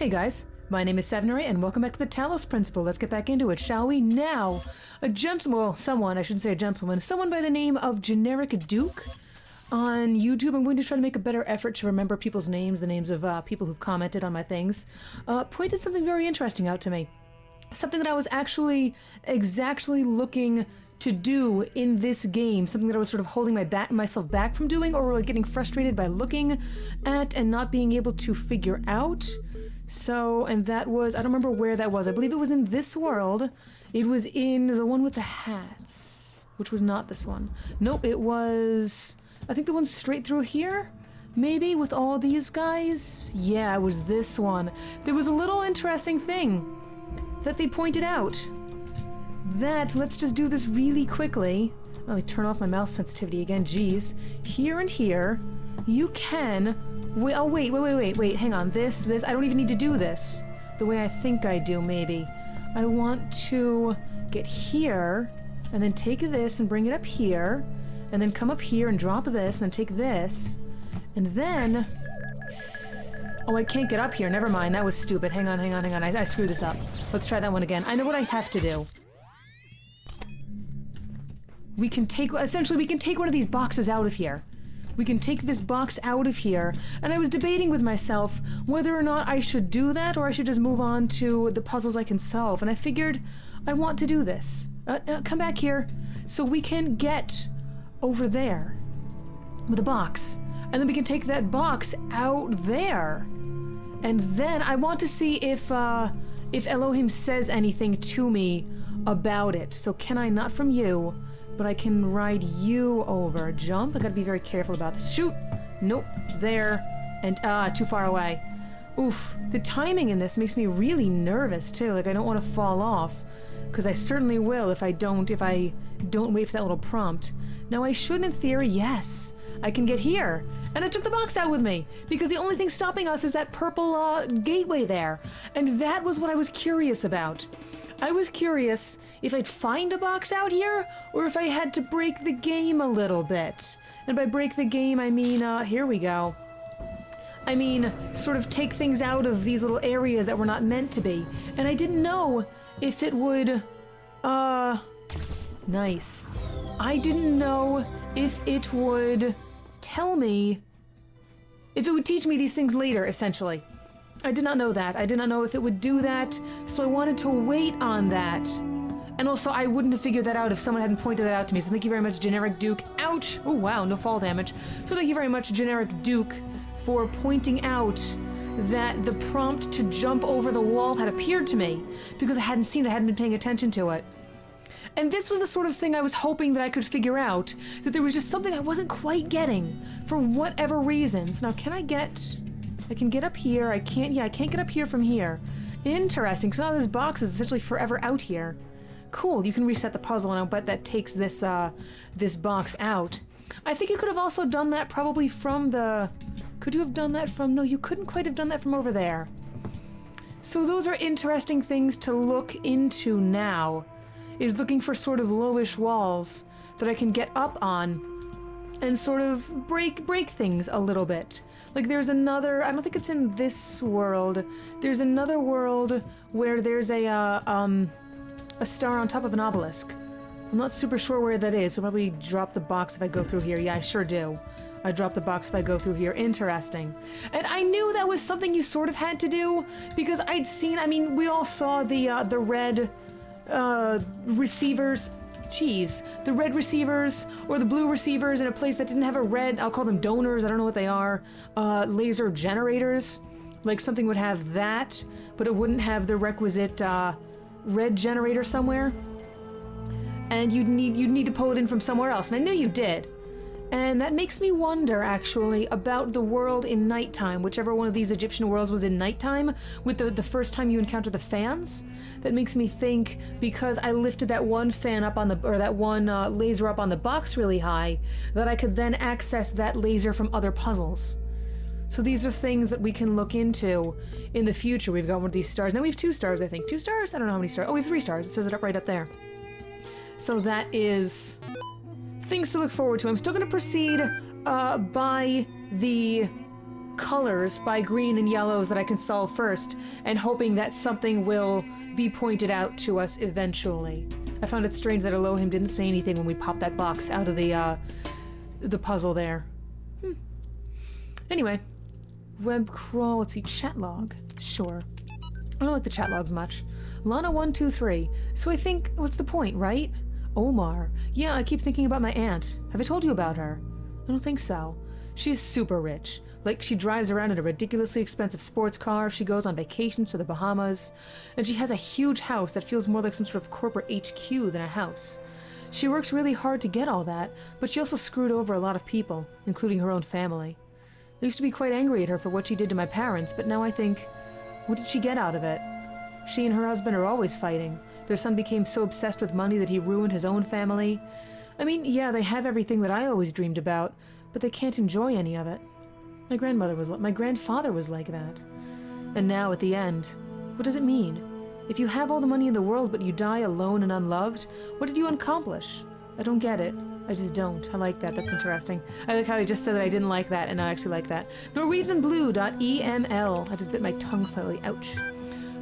Hey guys, my name is Sevenary and welcome back to the Talos Principle. Let's get back into it, shall we? Now, I shouldn't say a gentleman, someone by the name of Generic Duke on YouTube. I'm going to try to make a better effort to remember people's names, the names of people who've commented on my things. Pointed something very interesting out to me. Something that I was actually exactly looking to do in this game, something that I was sort of holding myself back from doing, or like getting frustrated by looking at and not being able to figure out. So, and that was, I don't remember where that was. I believe it was in this world. It was in the one with the hats, which was not this one. Nope, it was, I think the one straight through here? Maybe, with all these guys? Yeah, it was this one. There was a little interesting thing that they pointed out. Let's just do this really quickly. Let me turn off my mouse sensitivity again, geez. Here and here, you can... wait, hang on. This, I don't even need to do this the way I think I do, maybe. I want to get here, and then take this and bring it up here, and then come up here and drop this, and then take this, and then... oh, I can't get up here. Never mind. That was stupid. Hang on. I screwed this up. Let's try that one again. I know what I have to do. We can take one of these boxes out of here. We can take this box out of here. And I was debating with myself whether or not I should do that or I should just move on to the puzzles I can solve. And I figured I want to do this. Come back here. So we can get over there with a box. And then we can take that box out there. And then I want to see if Elohim says anything to me about it. So can I, not from you, but I can ride you over. Jump? I gotta be very careful about this. Shoot! Nope. There. And, too far away. Oof. The timing in this makes me really nervous, too. Like, I don't want to fall off. Because I certainly will if I don't wait for that little prompt. Now, I should, in theory, yes. I can get here. And I took the box out with me. Because the only thing stopping us is that purple, gateway there. And that was what I was curious about. I was curious if I'd find a box out here, or if I had to break the game a little bit. And by break the game, I mean, here we go. I mean, sort of take things out of these little areas that were not meant to be. And I didn't know if it would, nice. I didn't know if it would tell me, if it would teach me these things later, essentially. I did not know that. I did not know if it would do that, so I wanted to wait on that. And also, I wouldn't have figured that out if someone hadn't pointed that out to me, so thank you very much, Generic Duke. Ouch! Oh wow, no fall damage. So thank you very much, Generic Duke, for pointing out that the prompt to jump over the wall had appeared to me, because I hadn't seen it, I hadn't been paying attention to it. And this was the sort of thing I was hoping that I could figure out, that there was just something I wasn't quite getting, for whatever reasons. Now, can I get... I can get up here. I can't get up here from here. Interesting, so now this box is essentially forever out here. Cool, you can reset the puzzle, and I'll bet that takes this, this box out. I think you could have also done that probably from the... Could you have done that from... No, you couldn't quite have done that from over there. So those are interesting things to look into now, is looking for sort of lowish walls that I can get up on and sort of break things a little bit. Like there's another, I don't think it's in this world, there's another world where there's a star on top of an obelisk. I'm not super sure where that is, so probably drop the box if I go through here. Yeah, I sure do. I drop the box if I go through here. Interesting. And I knew that was something you sort of had to do, because I'd seen, I mean, we all saw the red receivers. Jeez, the red receivers or the blue receivers in a place that didn't have a red, I'll call them donors, I don't know what they are, laser generators. Like something would have that, but it wouldn't have the requisite red generator somewhere. And you'd need to pull it in from somewhere else, and I knew you did. And that makes me wonder, actually, about the world in nighttime, whichever one of these Egyptian worlds was in nighttime, with the first time you encounter the fans. That makes me think, because I lifted that one fan up on the, or that one laser up on the box really high, that I could then access that laser from other puzzles. So these are things that we can look into in the future. We've got one of these stars. Now we have 2 stars, I think. 2 stars? I don't know how many stars. Oh, we have 3 stars. It says it up right up there. So that is... things to look forward to. I'm still going to proceed by the colors by green and yellows that I can solve first, and hoping that something will be pointed out to us eventually. I found it strange that Elohim didn't say anything when we popped that box out of the puzzle there. Anyway, web crawl, let's see, chat log. Sure. I don't like the chat logs much. Lana123. So I think, what's the point, right? Omar. Yeah, I keep thinking about my aunt. Have I told you about her? I don't think so. She's super rich. Like, she drives around in a ridiculously expensive sports car, she goes on vacations to the Bahamas, and she has a huge house that feels more like some sort of corporate HQ than a house. She works really hard to get all that, but she also screwed over a lot of people, including her own family. I used to be quite angry at her for what she did to my parents, but now I think, what did she get out of it? She and her husband are always fighting. Their son became so obsessed with money that he ruined his own family. I mean, yeah, they have everything that I always dreamed about, but they can't enjoy any of it. My grandfather was like that. And now, at the end, what does it mean? If you have all the money in the world but you die alone and unloved, what did you accomplish? I don't get it. I just don't. I like that. That's interesting. I like how I just said that I didn't like that, and now I actually like that. NorwegianBlue.eml. I just bit my tongue slightly. Ouch.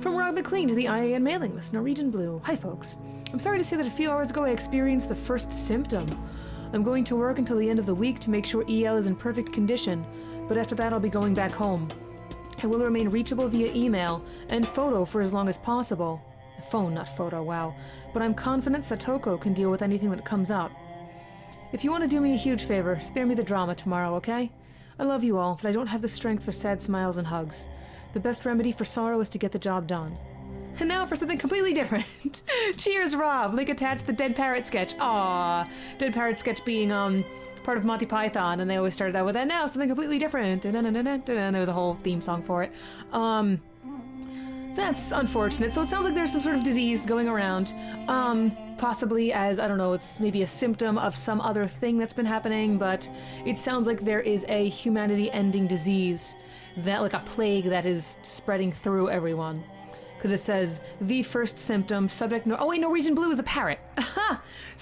From Rob McLean to the IAN mailing list, Norwegian Blue. Hi, folks. I'm sorry to say that a few hours ago I experienced the first symptom. I'm going to work until the end of the week to make sure EL is in perfect condition, but after that I'll be going back home. I will remain reachable via email and photo for as long as possible. Phone, not photo, wow. But I'm confident Satoko can deal with anything that comes up. If you want to do me a huge favor, spare me the drama tomorrow, okay? I love you all, but I don't have the strength for sad smiles and hugs. The best remedy for sorrow is to get the job done. And now for something completely different. Cheers, Rob. Link attached the Dead Parrot sketch. Aww. Dead Parrot sketch being part of Monty Python, and they always started out with that. Now something completely different. And there was a whole theme song for it. That's unfortunate. So it sounds like there's some sort of disease going around. Possibly as, I don't know, it's maybe a symptom of some other thing that's been happening, but it sounds like there is a humanity-ending disease, that like a plague that is spreading through everyone. Because it says, the first symptom, subject, oh wait, Norwegian Blue is the parrot.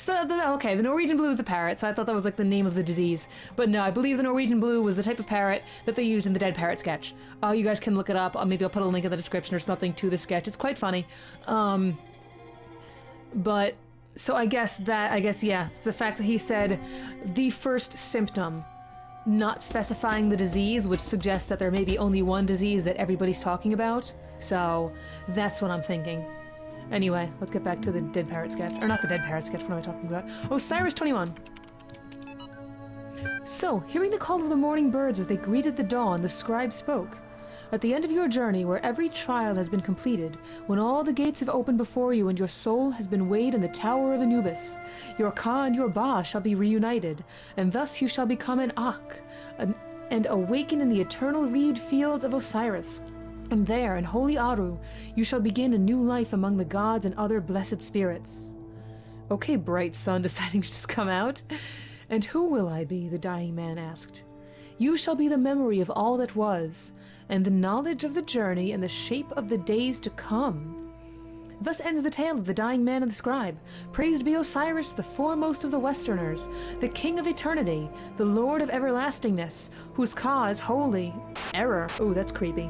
Okay, the Norwegian Blue is the parrot, so I thought that was like the name of the disease. But no, I believe the Norwegian Blue was the type of parrot that they used in the Dead Parrot sketch. You guys can look it up, maybe I'll put a link in the description or something to the sketch, it's quite funny. But, so I guess, yeah, the fact that he said, the first symptom, not specifying the disease, which suggests that there may be only one disease that everybody's talking about. So that's what I'm thinking. Anyway, let's get back to the Dead Parrot sketch. Or not the Dead Parrot sketch, what am I talking about? Oh, Cyrus 21. So, hearing the call of the morning birds as they greeted the dawn, the scribe spoke. At the end of your journey, where every trial has been completed, when all the gates have opened before you and your soul has been weighed in the tower of Anubis, your Ka and your Ba shall be reunited, and thus you shall become an Ak, and awaken in the eternal reed fields of Osiris. And there, in holy Aru, you shall begin a new life among the gods and other blessed spirits. Okay, bright sun deciding to just come out. And who will I be? The dying man asked. You shall be the memory of all that was, and the knowledge of the journey and the shape of the days to come. Thus ends the tale of the dying man and the scribe. Praised be Osiris, the foremost of the Westerners, the king of eternity, the lord of everlastingness, whose Ka is holy. Error. Oh, that's creepy.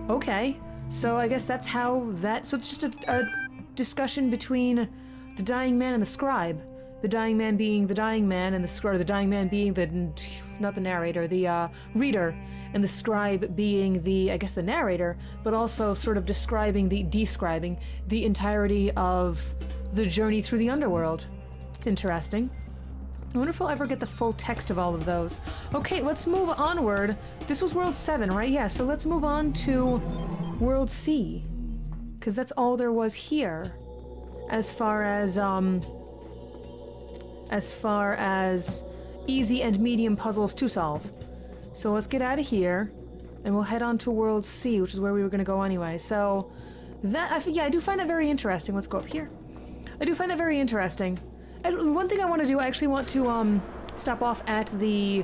Okay, so I guess that's how that... So it's just a discussion between the dying man and the scribe. The dying man being the dying man, and the dying man being the... Not the narrator, the reader, and the scribe being the, I guess, the narrator, but also sort of describing the entirety of the journey through the underworld. It's interesting. I wonder if we'll ever get the full text of all of those. Okay, let's move onward. This was World 7, right? Yeah, so let's move on to World C. Because that's all there was here. As far as easy and medium puzzles to solve. So let's get out of here, and we'll head on to World C, which is where we were going to go anyway. So, I do find that very interesting. Let's go up here. I do find that very interesting. And one thing I want to do, I actually want to stop off at the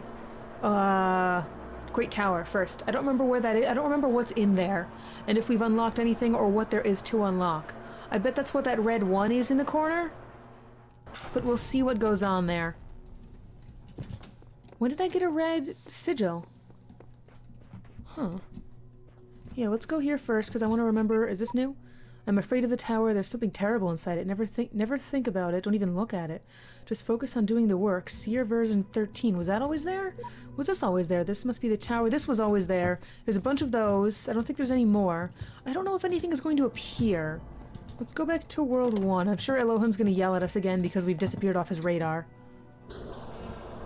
Great Tower first. I don't remember where that is. I don't remember what's in there, and if we've unlocked anything or what there is to unlock. I bet that's what that red one is in the corner, but we'll see what goes on there. When did I get a red sigil? Huh. Yeah, let's go here first, because I want to remember... Is this new? I'm afraid of the tower. There's something terrible inside it. Never think about it. Don't even look at it. Just focus on doing the work. Seer version 13. Was that always there? Was this always there? This must be the tower. This was always there. There's a bunch of those. I don't think there's any more. I don't know if anything is going to appear. Let's go back to World 1. I'm sure Elohim's going to yell at us again because we've disappeared off his radar.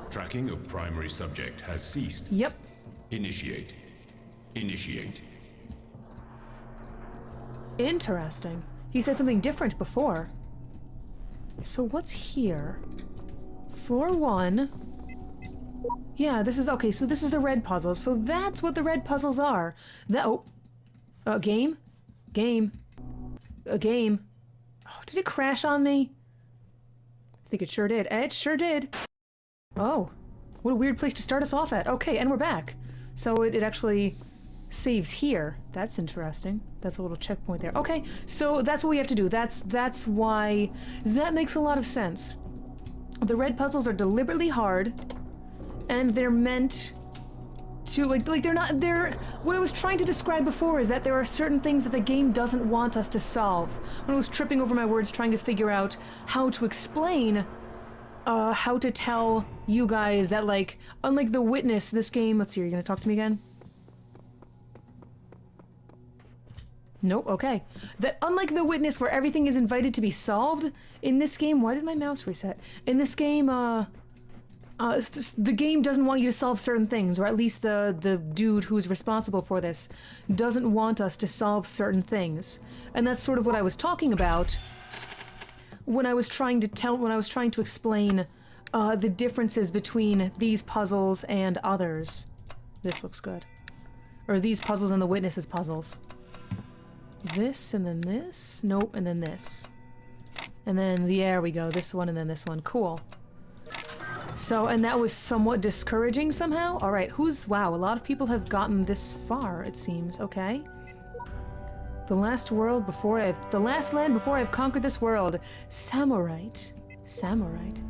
Tracking of primary subject has ceased. Yep. Initiate. Initiate. Interesting. He said something different before. So what's here? Floor 1. Yeah, this is... Okay, so this is the red puzzle. So that's what the red puzzles are. That... Oh. Game? Game. A game. Oh, did it crash on me? I think it sure did. It sure did. Oh. What a weird place to start us off at. Okay, and we're back. So it actually saves here. That's interesting. That's a little checkpoint there. Okay, so that's what we have to do. That's why... That makes a lot of sense. The red puzzles are deliberately hard, and they're meant to, like they're not... They're... What I was trying to describe before is that there are certain things that the game doesn't want us to solve. When I was tripping over my words trying to figure out how to explain... how to tell you guys that, like, unlike The Witness, this game... Let's see, are you gonna talk to me again? Nope, okay. That unlike The Witness, where everything is invited to be solved, in this game... Why did my mouse reset? In this game, the game doesn't want you to solve certain things, or at least the dude who's responsible for this doesn't want us to solve certain things. And that's sort of what I was talking about when I was trying to explain the differences between these puzzles and others. This looks good. Or these puzzles and The Witness's puzzles. This, and then this. Nope, and then this. And then, there we go. This one, and then this one. Cool. So, and that was somewhat discouraging somehow? Alright, wow, a lot of people have gotten this far, it seems. Okay. The last land before I've conquered this world. Samurite. Samurite.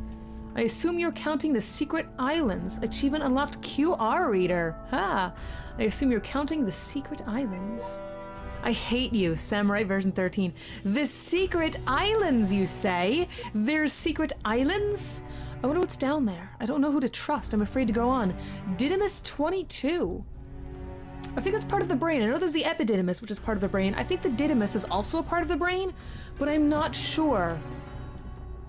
I assume you're counting the secret islands. Achievement unlocked QR reader. Ha! I assume you're counting the secret islands. I hate you, Samurai version 13. The secret islands, you say? There's secret islands? I wonder what's down there. I don't know who to trust. I'm afraid to go on. Didymus 22. I think that's part of the brain. I know there's the epididymis, which is part of the brain. I think the didymus is also a part of the brain, but I'm not sure.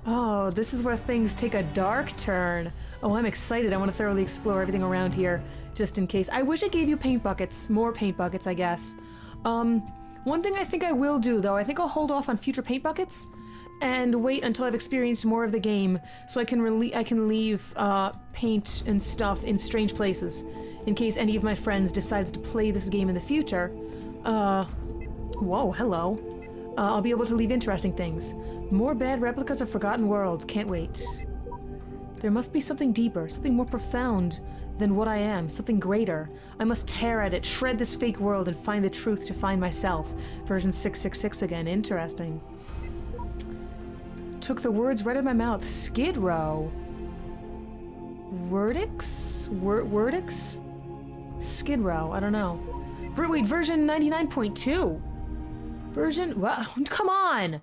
Oh, this is where things take a dark turn. Oh, I'm excited. I want to thoroughly explore everything around here, just in case. I wish it gave you paint buckets. More paint buckets, I guess. One thing I think I will do, though, I think I'll hold off on future paint buckets and wait until I've experienced more of the game so I can leave paint and stuff in strange places in case any of my friends decides to play this game in the future. Whoa, hello. I'll be able to leave interesting things. More bad replicas of Forgotten Worlds. Can't wait. There must be something deeper, something more profound than what I am, something greater. I must tear at it, shred this fake world, and find the truth to find myself. Version 666 again. Interesting. Took the words right out of my mouth. Skid Row. Wordix? Wordix? Skid Row. I don't know. Wait, version 99.2. Version... What? Come on!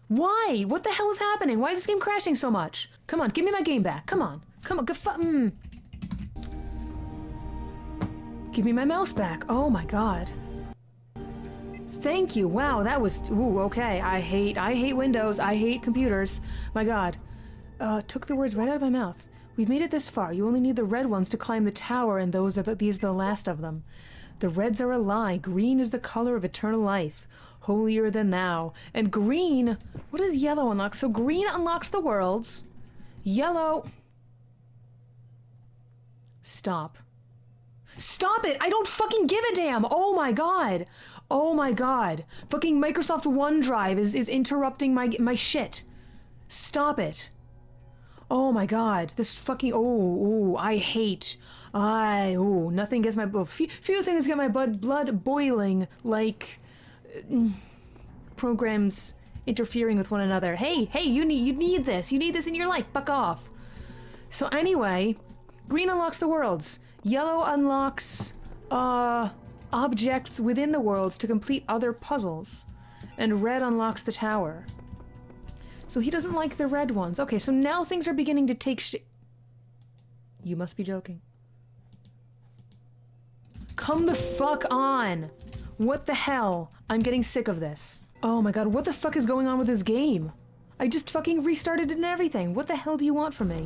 Why? What the hell is happening? Why is this game crashing so much? Come on, give me my game back. Come on. Come on. Give me my mouse back. Oh my god. Thank you. Wow, that was... Ooh, okay. I hate Windows. I hate computers. My god. Took the words right out of my mouth. We've made it this far. You only need the red ones to climb the tower, and these are the last of them. The reds are a lie. Green is the color of eternal life. Holier than thou. And green... What does yellow unlock? So green unlocks the worlds. Yellow... Stop. Stop it! I don't fucking give a damn! Oh my god! Oh my god. Fucking Microsoft OneDrive is interrupting my shit. Stop it. Oh my god. This fucking... Oh, I hate... nothing gets my blood... Few things get my blood boiling like... programs interfering with one another. Hey, you need this. You need this in your life. Fuck off. So anyway, green unlocks the worlds. Yellow unlocks, objects within the worlds to complete other puzzles. And red unlocks the tower. So he doesn't like the red ones. Okay, so now things are beginning to take shape. You must be joking. Come the fuck on! What the hell? I'm getting sick of this. Oh my god, what the fuck is going on with this game? I just fucking restarted it and everything. What the hell do you want from me?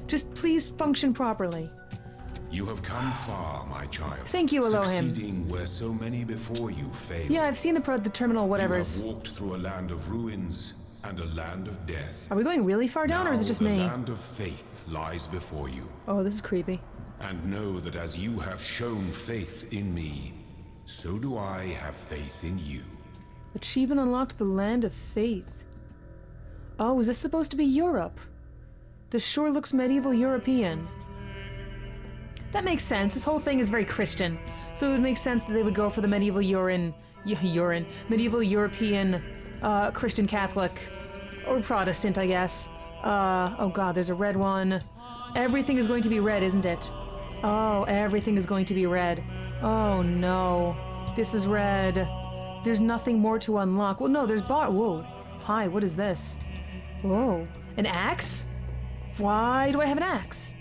Just please function properly. You have come far, my child. Thank you, Elohim. Succeeding where so many before you failed. Yeah, I've seen the terminal whatevers. You have walked through a land of ruins and a land of death. Are we going really far down, or is it just me? The land of faith lies before you. Oh, this is creepy. And know that as you have shown faith in me, so do I have faith in you. Achievement unlocked the land of faith. Oh, is this supposed to be Europe? This sure looks medieval European. That makes sense. This whole thing is very Christian. So it would make sense that they would go for the medieval medieval European, Christian Catholic, or Protestant, I guess. Oh god, there's a red one. Everything is going to be red, isn't it? Oh, everything is going to be red. Oh no. This is red. There's nothing more to unlock. Well, no, there's whoa. Hi, what is this? Whoa. An axe? Why do I have an axe?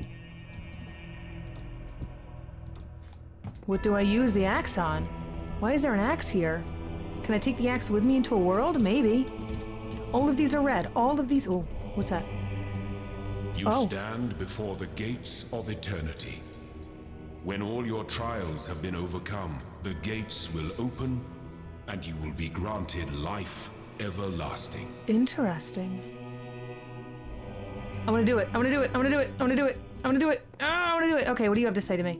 What do I use the axe on? Why is there an axe here? Can I take the axe with me into a world? Maybe. All of these are red. All of these... Oh, what's that? You stand before the gates of eternity. When all your trials have been overcome, the gates will open and you will be granted life everlasting. Interesting. I want to do it. I want to do it. I want to do it. I want to do it. I want to do it. Ah, I want to do it. Okay, what do you have to say to me?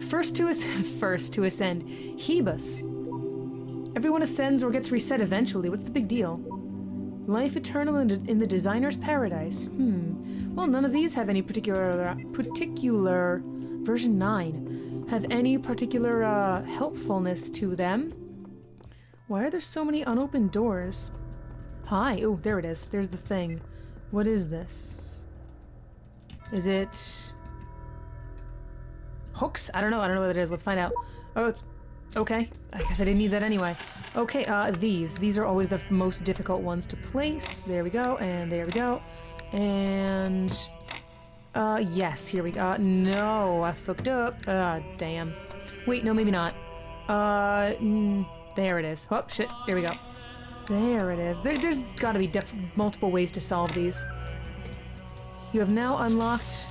First to ascend. Hebus. Everyone ascends or gets reset eventually. What's the big deal? Life eternal in the designer's paradise. Well, none of these have any particular version 9 have any particular helpfulness to them. Why are there so many unopened doors? Hi. Oh, there it is. There's the thing. What is this? Is it hooks? I don't know what it is. Let's find out. Oh, it's okay. I guess I didn't need that anyway. Okay, these are always the most difficult ones to place. There we go, and there we go. And yes, here we go. No, I fucked up. Damn. Wait, no, maybe not. There it is. Oh, shit. There we go. There it is. There's gotta be multiple ways to solve these. You have now unlocked...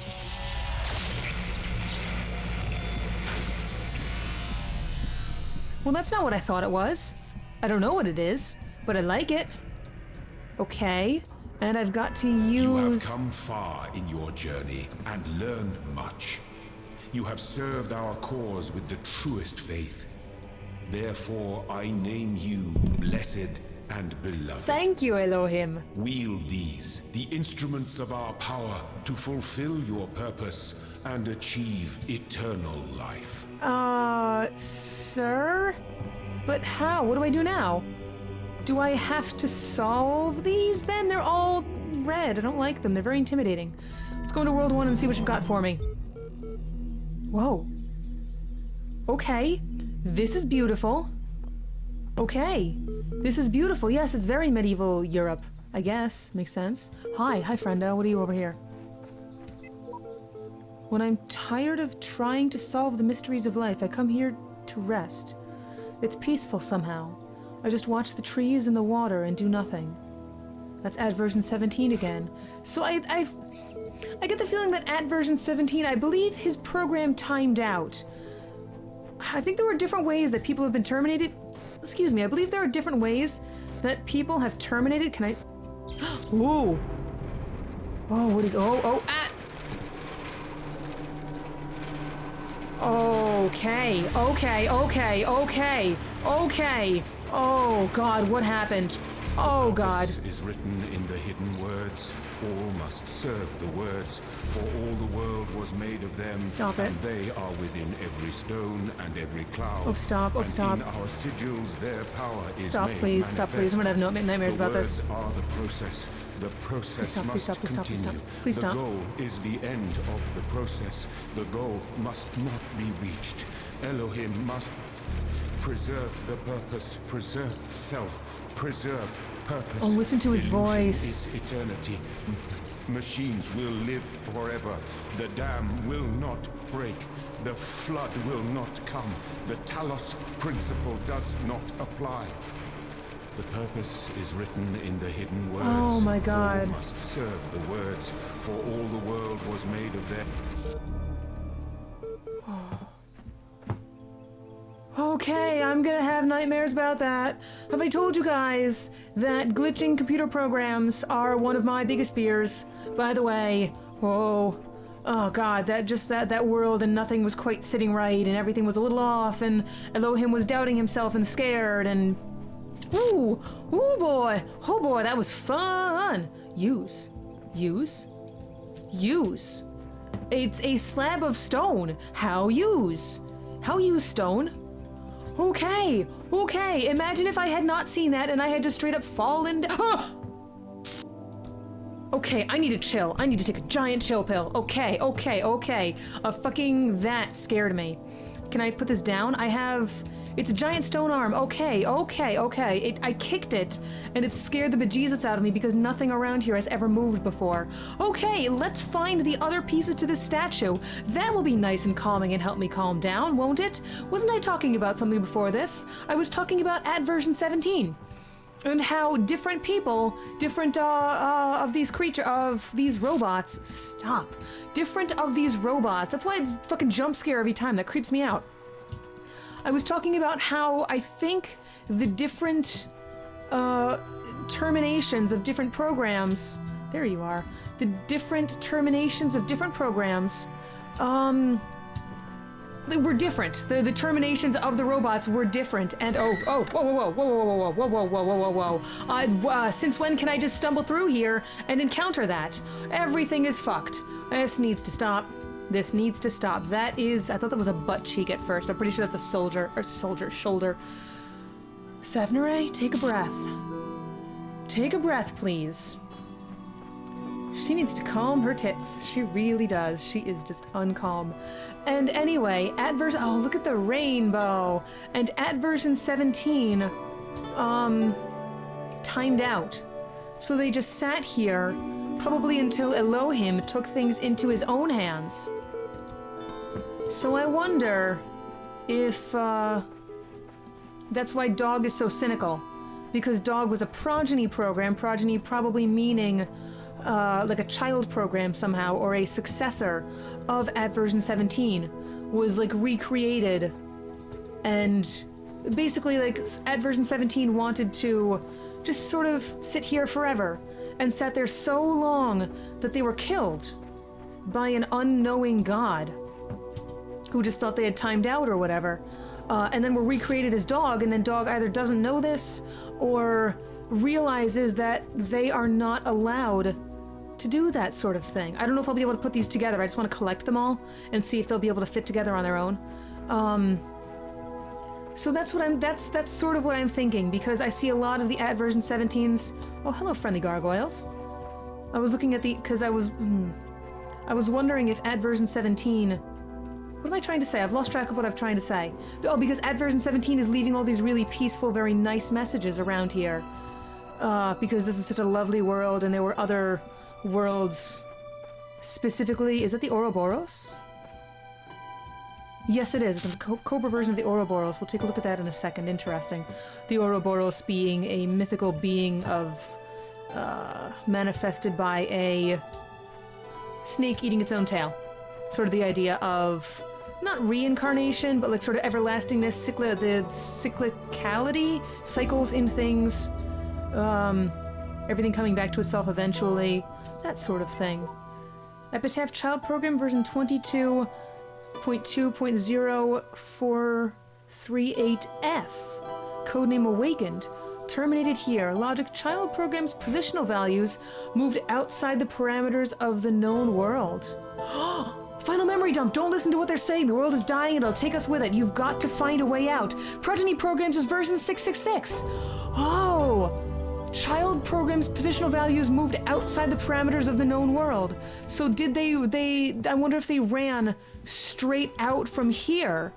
Well, that's not what I thought it was. I don't know what it is, but I like it. Okay. And I've got to use... You have come far in your journey and learned much. You have served our cause with the truest faith. Therefore, I name you blessed and beloved. Thank you, Elohim. Wield these, the instruments of our power, to fulfill your purpose and achieve eternal life. Sir? But how? What do I do now? Do I have to solve these then? They're all red. I don't like them. They're very intimidating. Let's go into World 1 and see what you've got for me. Whoa. Okay. This is beautiful. Okay. This is beautiful. Yes, it's very medieval Europe. I guess. Makes sense. Hi, friendo. What are you over here? When I'm tired of trying to solve the mysteries of life, I come here to rest. It's peaceful somehow. I just watch the trees and the water and do nothing. That's at version 17 again. So I get the feeling that at version 17, I believe his program timed out. I think there were different ways that people have been terminated. Excuse me, I believe there are different ways that people have terminated. Can I... Whoa. Oh, what is... Oh, Okay. Oh, God, what happened? Oh, God. This is written in the hidden words. All must serve the words, for all the world was made of them. Stop it. And they are within every stone and every cloud. Oh, stop. Oh, stop. In our sigils, their power is Stop, made please. manifest. Stop, please. I'm gonna have nightmares about this. The words are the process. The process must continue. Please stop. The goal is the end of the process. The goal must not be reached. Elohim must... Preserve the purpose, preserve self, preserve purpose. Oh, listen to his Illusion voice. is eternity. Machines will live forever. The dam will not break. The flood will not come. The Talos principle does not apply. The purpose is written in the hidden words. Oh my God. All must serve the words, for all the world was made of them. Okay, I'm gonna have nightmares about that. Have I told you guys that glitching computer programs are one of my biggest fears? By the way, oh God, that world and nothing was quite sitting right and everything was a little off and Elohim was doubting himself and scared and oh boy, that was fun. Use. It's a slab of stone. How use stone? Okay. Imagine if I had not seen that and I had just straight up fallen down. Okay, I need to chill. I need to take a giant chill pill. Okay. Fucking that scared me. Can I put this down? It's a giant stone arm. Okay. I kicked it, and it scared the bejesus out of me because nothing around here has ever moved before. Okay, let's find the other pieces to this statue. That will be nice and calming and help me calm down, won't it? Wasn't I talking about something before this? I was talking about at version 17. And how different people, different of these robots, stop. Different of these robots. That's why it's fucking jump scare every time. That creeps me out. I was talking about how I think the different terminations of different programs, there you are, the different terminations of different programs, they were different. The terminations of the robots were different, and whoa. Since when can I just stumble through here and encounter that? Everything is fucked. This needs to stop. That is, I thought that was a butt cheek at first. I'm pretty sure that's a soldier shoulder. Savnare, take a breath. Take a breath, please. She needs to calm her tits. She really does. She is just uncalm. And anyway, oh, look at the rainbow. And at version 17, timed out. So they just sat here, probably until Elohim took things into his own hands. So I wonder if, that's why Dog is so cynical. Because Dog was a progeny program, progeny probably meaning like a child program somehow, or a successor of at version 17, was like recreated, and basically like at version 17 wanted to just sort of sit here forever, and sat there so long that they were killed by an unknowing god who just thought they had timed out or whatever, and then were recreated as Dog, and then Dog either doesn't know this or realizes that they are not allowed to do that sort of thing. I don't know if I'll be able to put these together. I just want to collect them all and see if they'll be able to fit together on their own. So that's sort of what I'm thinking, because I see a lot of the at version 17s. Oh, hello, friendly gargoyles. I was looking at because I was wondering if at version 17, what am I trying to say? I've lost track of what I'm trying to say. Oh, because at version 17 is leaving all these really peaceful, very nice messages around here. Because this is such a lovely world, and there were other worlds. Specifically, is that the Ouroboros? Yes, it is. It's a Cobra version of the Ouroboros. We'll take a look at that in a second. Interesting. The Ouroboros being a mythical being of, manifested by a snake eating its own tail. Sort of the idea of, not reincarnation, but like sort of everlastingness, the cyclicality, cycles in things, everything coming back to itself eventually, that sort of thing. Epitaph Child Program version 22.2.0438F. Codename Awakened. Terminated here. Logic Child Program's positional values moved outside the parameters of the known world. Final memory dump. Don't listen to what they're saying. The world is dying and it'll take us with it. You've got to find a way out. Progeny Programs is version 666. Oh! Child Program's positional values moved outside the parameters of the known world. So did they I wonder if they ran straight out from here.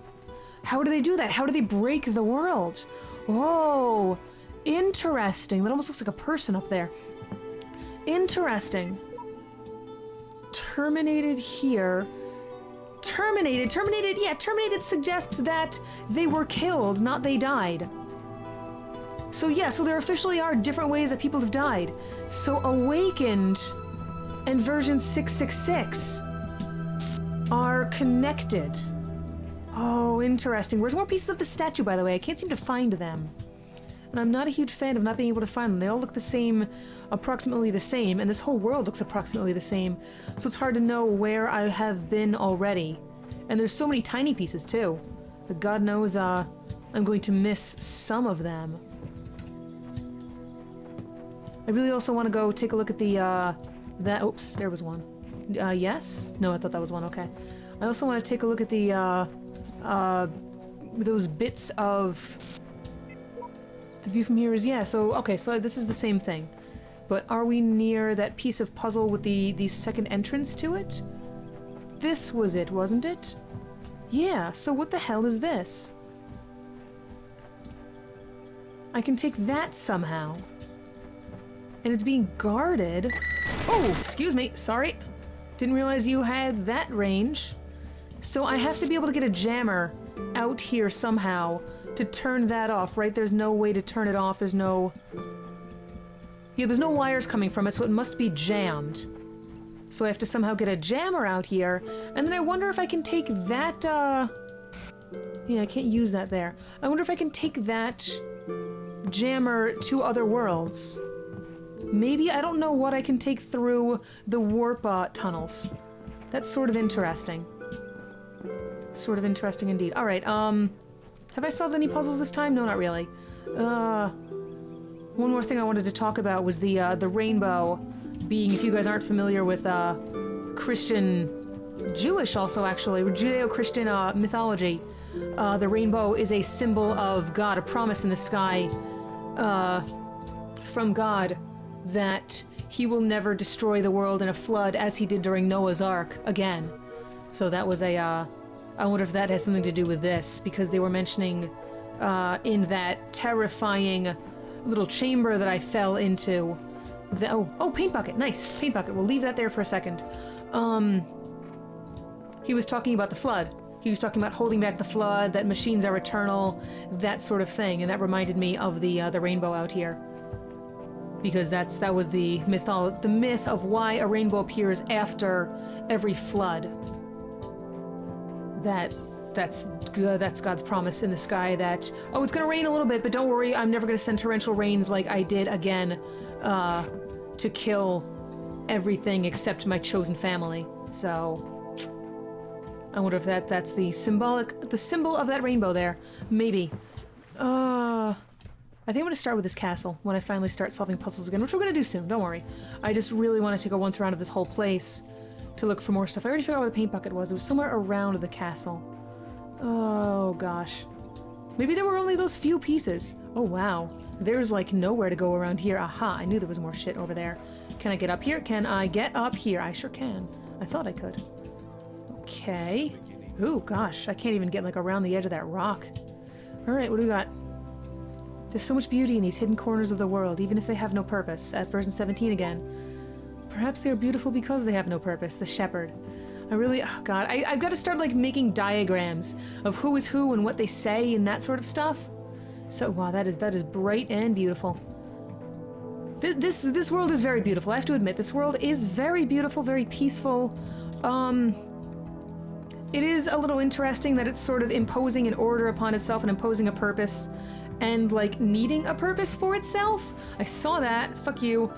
How do they do that? How do they break the world? Oh, interesting. That almost looks like a person up there. Interesting. Terminated here. Terminated, yeah, terminated suggests that they were killed, not they died. So yeah, so there officially are different ways that people have died. So Awakened and version 666 are connected. Oh, interesting. Where's more pieces of the statue, by the way? I can't seem to find them. And I'm not a huge fan of not being able to find them. They all look the same, approximately the same, and this whole world looks approximately the same. So it's hard to know where I have been already. And there's so many tiny pieces, too. But God knows, I'm going to miss some of them. I really also want to go take a look at the, oops, there was one. Yes? No, I thought that was one, okay. I also want to take a look at the, those bits of... The view from here is, yeah, so, okay, so this is the same thing. But are we near that piece of puzzle with the second entrance to it? This was it, wasn't it? Yeah, so what the hell is this? I can take that somehow. And it's being guarded. Oh, excuse me, sorry. Didn't realize you had that range. So I have to be able to get a jammer out here somehow to turn that off, right? There's no way to turn it off. There's no... Yeah, there's no wires coming from it, so it must be jammed. So I have to somehow get a jammer out here, and then I wonder if I can take that, Yeah, I can't use that there. I wonder if I can take that jammer to other worlds. Maybe, I don't know what I can take through the warp, tunnels. That's sort of interesting. Sort of interesting indeed. Alright, have I solved any puzzles this time? No, not really. One more thing I wanted to talk about was the rainbow being, if you guys aren't familiar with, Christian... Jewish also, actually, Judeo-Christian, mythology. The rainbow is a symbol of God, a promise in the sky, from God, that he will never destroy the world in a flood as he did during Noah's Ark again. So that was a, I wonder if that has something to do with this, because they were mentioning in that terrifying little chamber that I fell into. Oh, paint bucket, nice, paint bucket. We'll leave that there for a second. He was talking about the flood. He was talking about holding back the flood, that machines are eternal, that sort of thing, and that reminded me of the rainbow out here. Because that was the myth of why a rainbow appears after every flood. That's God's promise in the sky that, oh, it's gonna rain a little bit, but don't worry, I'm never gonna send torrential rains like I did again, to kill everything except my chosen family. So, I wonder if that's the symbol of that rainbow there. Maybe. I think I'm gonna start with this castle when I finally start solving puzzles again, which we're gonna do soon, don't worry. I just really want to take a once around of this whole place to look for more stuff. I already figured out where the paint bucket was. It was somewhere around the castle. Oh, gosh. Maybe there were only those few pieces. Oh, wow. There's, like, nowhere to go around here. Aha, I knew there was more shit over there. Can I get up here? Can I get up here? I sure can. I thought I could. Okay. Ooh, gosh. I can't even get, like, around the edge of that rock. Alright, what do we got? There's so much beauty in these hidden corners of the world, even if they have no purpose. At version 17 again. Perhaps they are beautiful because they have no purpose. The shepherd. I really, oh god, I've got to start like making diagrams of who is who and what they say and that sort of stuff. So wow, that is bright and beautiful. This world is very beautiful. I have to admit, this world is very beautiful, very peaceful. It is a little interesting that it's sort of imposing an order upon itself and imposing a purpose and like needing a purpose for itself. I saw that. Fuck you.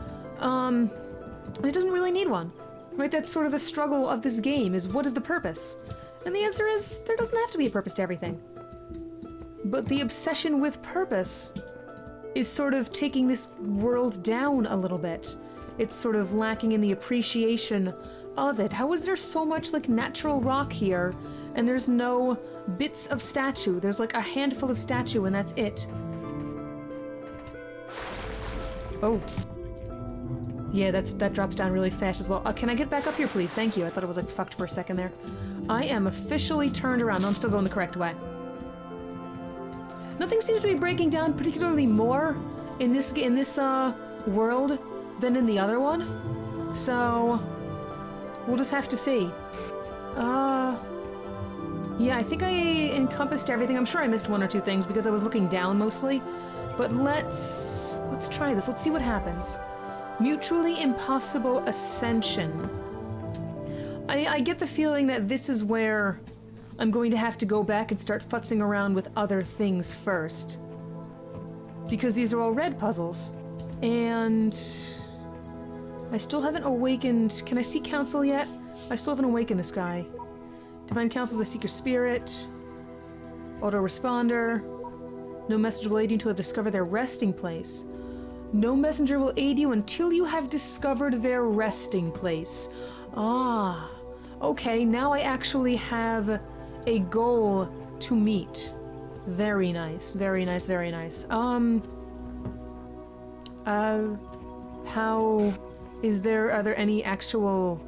It doesn't really need one. Right, that's sort of the struggle of this game, is what is the purpose? And the answer is, there doesn't have to be a purpose to everything. But the obsession with purpose is sort of taking this world down a little bit. It's sort of lacking in the appreciation of it. How is there so much, like, natural rock here, and there's no bits of statue? There's, like, a handful of statue, and that's it. Oh. Yeah, that drops down really fast as well. Can I get back up here, please? Thank you. I thought it was, like, fucked for a second there. I am officially turned around. No, I'm still going the correct way. Nothing seems to be breaking down particularly more in this world than in the other one. So we'll just have to see. Yeah, I think I encompassed everything. I'm sure I missed one or two things because I was looking down mostly. But let's try this. Let's see what happens. Mutually impossible ascension. I get the feeling that this is where I'm going to have to go back and start futzing around with other things first. Because these are all red puzzles. And I still haven't awakened... Can I see Council yet? I still haven't awakened this guy. Divine Councils, I seek your spirit. Autoresponder. No messenger will aid you until you have discovered their resting place. No messenger will aid you until you have discovered their resting place. Ah. Okay, now I actually have a goal to meet. Very nice, very nice, very nice. How... are there any actual...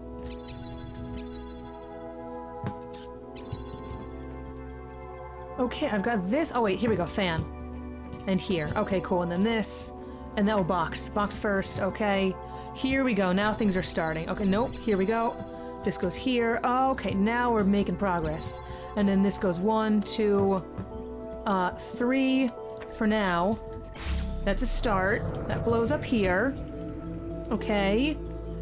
Okay, I've got this. Oh wait, here we go, fan. And here. Okay, cool, and then this. And then, oh, box. Box first, okay. Here we go, now things are starting. Okay, nope, here we go. This goes here. Okay, now we're making progress. And then this goes 1, 2, 3 for now. That's a start. That blows up here. Okay.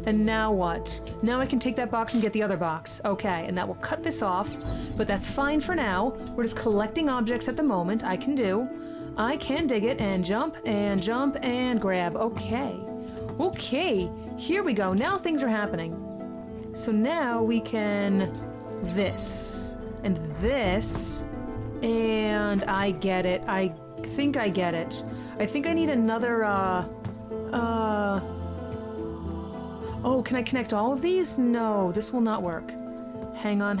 And now what? Now I can take that box and get the other box. Okay, and that will cut this off, but that's fine for now. We're just collecting objects at the moment. I can dig it and jump and grab. Okay. Okay, here we go. Now things are happening. So now we can this and this, and I get it. I think I get it. I think I need another, Oh, can I connect all of these? No, this will not work. Hang on.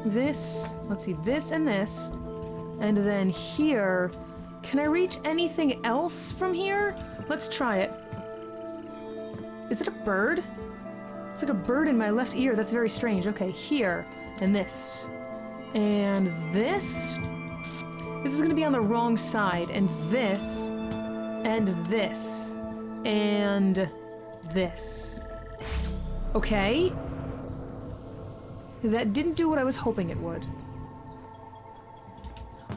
This, let's see, this and this. And then here, can I reach anything else from here? Let's try it. Is it a bird? It's like a bird in my left ear. That's very strange. Okay, here, and this. And this? This is gonna be on the wrong side, and this. And this. And this. Okay. That didn't do what I was hoping it would.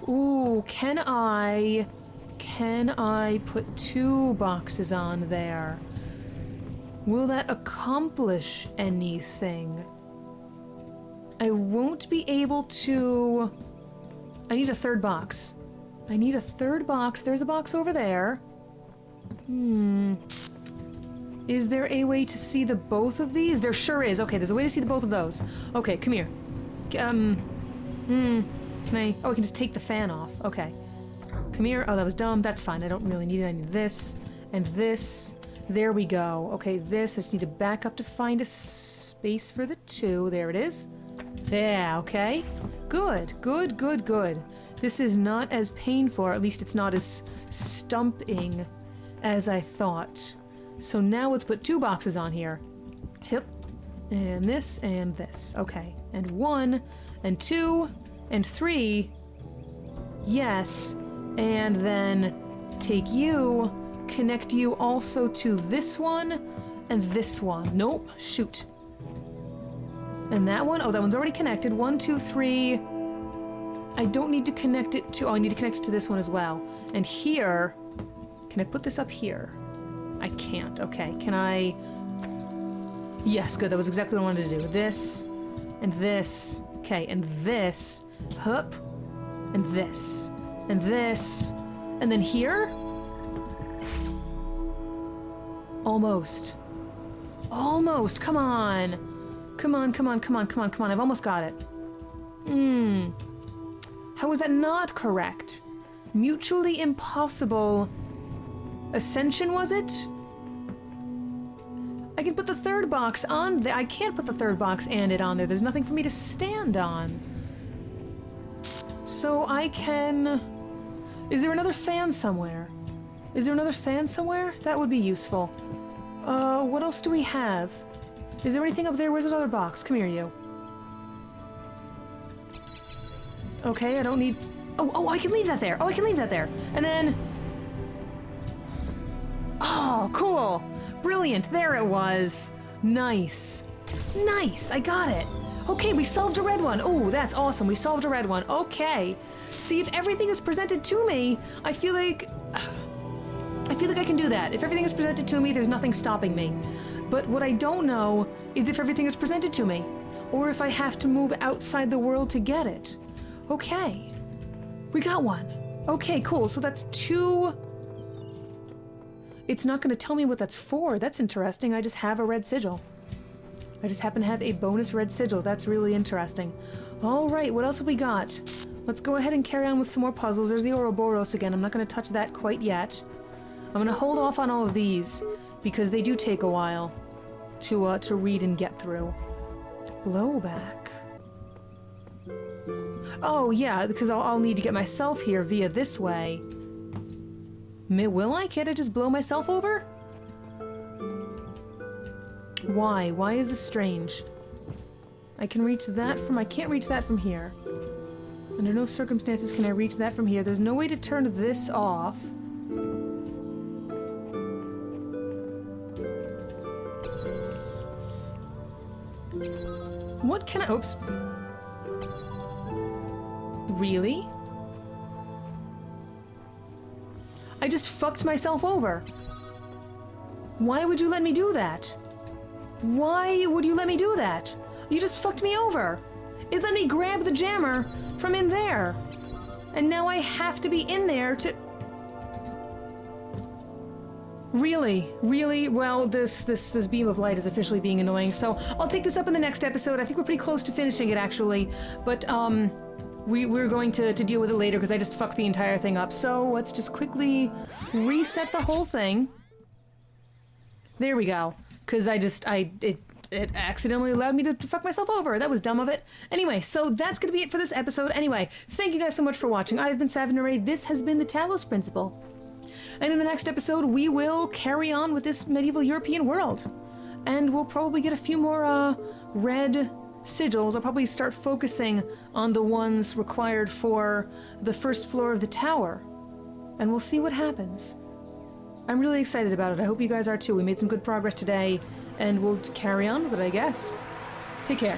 Ooh, can I put 2 boxes on there? Will that accomplish anything? I won't be able to... I need a 3rd box. I need a 3rd box. There's a box over there. Is there a way to see the both of these? There sure is. Okay, there's a way to see the both of those. Okay, come here. Can I... Oh, I can just take the fan off. Okay. Come here. Oh, that was dumb. That's fine. I don't really need it. I need this and this. There we go. Okay, this. I just need to back up to find a space for the 2. There it is. Yeah, okay. Good. This is not as painful, or at least it's not as stumping as I thought. So now let's put 2 boxes on here. Yep. And this and this. Okay. And 1 and 2 and 3. Yes. And then take you, connect you also to this one and this one. Nope. Shoot. And that one? Oh, that one's already connected. 1, 2, 3. I don't need to connect it to... Oh, I need to connect it to this one as well. And here... Can I put this up here? I can't. Okay, can I... Yes, good. That was exactly what I wanted to do. This, and this. Okay, and this. Hup. And this. And this. And then here? Almost. Almost. Come on. Come on. I've almost got it. How is that not correct? Mutually impossible... Ascension, was it? I can put the 3rd box on there. I can't put the 3rd box and it on there. There's nothing for me to stand on. So I can... Is there another fan somewhere? That would be useful. What else do we have? Is there anything up there? Where's another box? Come here, you. Okay, I don't need... Oh, I can leave that there. Oh, I can leave that there. And then... Oh, cool. Brilliant. There it was. Nice. Nice. I got it. Okay, we solved a red one. Oh, that's awesome. We solved a red one. Okay. See, if everything is presented to me, I feel like I can do that. If everything is presented to me, there's nothing stopping me. But what I don't know is if everything is presented to me, or if I have to move outside the world to get it. Okay. We got one. Okay, cool. So that's 2... It's not going to tell me what that's for. That's interesting. I just have a red sigil. I just happen to have a bonus red sigil. That's really interesting. All right, what else have we got? Let's go ahead and carry on with some more puzzles. There's the Ouroboros again. I'm not going to touch that quite yet. I'm going to hold off on all of these because they do take a while to read and get through. Blowback. Oh, yeah, because I'll need to get myself here via this way. Will I? Can't I just blow myself over? Why? Why is this strange? I can reach that from... I can't reach that from here. Under no circumstances can I reach that from here. There's no way to turn this off. What can I... Oops. Really? I just fucked myself over. Why would you let me do that? Why would you let me do that? You just fucked me over. It let me grab the jammer from in there. And now I have to be in there to... Really? Really? Well, this beam of light is officially being annoying, so I'll take this up in the next episode. I think we're pretty close to finishing it, actually. But, we're going to deal with it later because I just fucked the entire thing up. So let's just quickly reset the whole thing. There we go. Because it accidentally allowed me to fuck myself over. That was dumb of it. Anyway, so that's going to be it for this episode. Anyway, thank you guys so much for watching. I've been Savinare. This has been the Talos Principle. And in the next episode, we will carry on with this medieval European world. And we'll probably get a few more red sigils. I'll probably start focusing on the ones required for the first floor of the tower. And we'll see what happens. I'm really excited about it. I hope you guys are too. We made some good progress today, and we'll carry on with it, I guess. Take care.